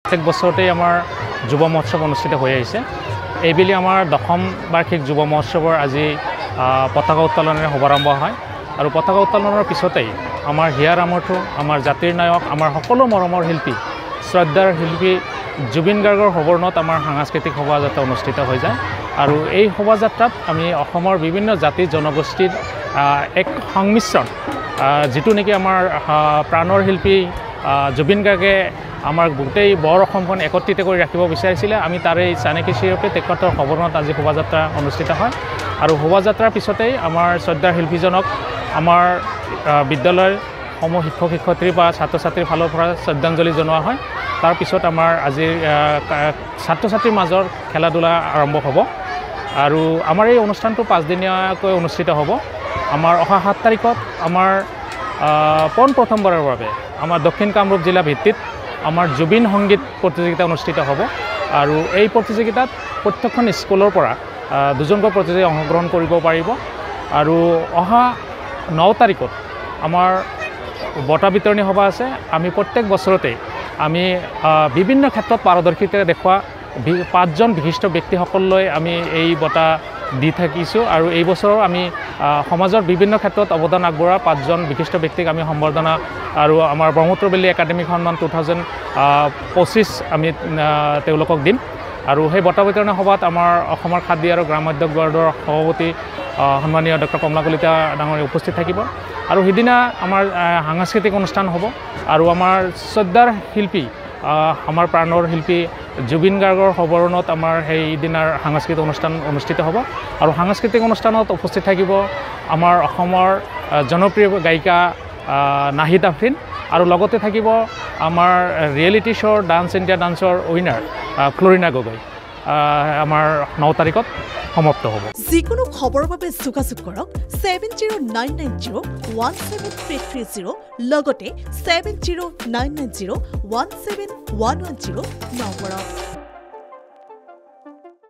প্ৰত্যেক বছৰতেই আমাৰ যুৱ মহোৎসৱ অনুষ্ঠিত হৈ আহিছে। এইবেলি আমাৰ 10ম বাৰ্ষিক যুৱ মহোৎসৱৰ আজি পতাকা উত্তোলনেৰে শুভাৰম্ভ হয় আৰু পতাকা উত্তোলনৰ পিছতেই আমাৰ হিয়াৰ আমঠু, আমাৰ জাতিৰ নায়ক, আমাৰ সকলো মৰমৰ শিল্পী, শ্ৰদ্ধাৰ শিল্পী জুবিন গাৰ্গৰ সবৰ্ণত আমাৰ সাংস্কৃতিক শোভাযাত্ৰা অনুষ্ঠিত হৈ যায় আৰু এই শোভাযাত্ৰাত আমি অসমৰ বিভিন্ন জাতি জনগোষ্ঠীৰ এক সংমিশ্ৰণ, যিটো নেকি আমাৰ প্ৰাণৰ শিল্পী জুবিন গাৰ্গে আমাৰ গোটেই বৰ অসমখন একত্ৰিত কৰি ৰাখিব বিচাৰিছিলে। আমি তাৰে চানেকি স্বৰূপে তেখেতৰ সবৰ্ণত আজি শোভাযাত্ৰা অনুষ্ঠিত হয় আৰু শোভাযাত্ৰাৰ পিছতেই আমাৰ শ্ৰদ্ধাৰ শিল্পীজনক আমাৰ বিদ্যালয়ৰ সমূহ শিক্ষক শিক্ষয়িত্ৰী বা ছাত্ৰ ছাত্ৰীৰ ফালৰ পৰা শ্ৰদ্ধাঞ্জলি জনোৱা হয়। তাৰ পিছত আমাৰ আজিৰ ছাত্ৰ ছাত্ৰীৰ মাজৰ খেলা ধূলা আৰম্ভ হ'ব আৰু আমাৰ এই অনুষ্ঠানটো 5 দিনীয়াকৈ অনুষ্ঠিত হ'ব। আমাৰ অহা 7 তাৰিখত আমাৰ পোনপ্ৰথমবাৰৰ বাবে আমাৰ দক্ষিণ কামৰূপ জিলা ভিত্তিত আমাৰ জুবিন সংগীত প্ৰতিযোগিতা অনুষ্ঠিত হ'ব আৰু এই প্ৰতিযোগিতাত প্ৰত্যেকখন স্কুলৰ পৰা 2জনকৈ প্ৰতিযোগী অংশগ্ৰহণ কৰিব পাৰিব আৰু অহা 9 তাৰিখত আমাৰ বঁটা বিতৰণী সভা আছে। আমি প্ৰত্যেক বছৰতে আমি বিভিন্ন ক্ষেত্ৰত পাৰদৰ্শিতা দেখুওৱা 5জন বিশিষ্ট ব্যক্তিসকললৈ আমি এই বঁটা দি থাকিছোঁ আৰু এই বছৰো আমি সমাজৰ বিভিন্ন ক্ষেত্ৰত অৱদান আগবঢ়োৱা 5জন বিশিষ্ট ব্যক্তিক আমি সম্বৰ্ধনা আৰু আমাৰ ব্ৰহ্মপুত্ৰ বেলি একাডেমিক সন্মান 2025 আমি তেওঁলোকক দিম আৰু সেই বঁটা বিতৰণী সভাত আমাৰ অসমৰ খাদ্য আৰু গ্ৰাম উদ্যোগ বৰ্ডৰ সভাপতি সন্মানীয় ডক্টৰ কমলা কলিতা ডাঙৰীয়া উপস্থিত থাকিব আৰু সিদিনা আমাৰ সাংস্কৃতিক অনুষ্ঠান হ'ব আৰু আমাৰ শ্ৰদ্ধাৰ শিল্পী আমাৰ প্ৰাণৰ শিল্পী জুবিন গাৰ্গৰ সবৰ্ণত আমাৰ সেইদিনাৰ সাংস্কৃতিক অনুষ্ঠান অনুষ্ঠিত হ'ব আৰু সাংস্কৃতিক অনুষ্ঠানত উপস্থিত থাকিব আমাৰ অসমৰ জনপ্ৰিয় গায়িকা নাহিদ আফ্ৰিন আৰু লগতে থাকিব আমাৰ ৰিয়েলিটি শ্ব' ডান্স ইণ্ডিয়া ডান্সৰ উইনাৰ ফ্লৰিনা গগৈ। আমাৰ 9 তাৰিখত সমাপ্ত হ'ব। যিকোনো খবৰৰ বাবে যোগাযোগ কৰক 7099017330 লগতে 7099017110 নম্বৰত।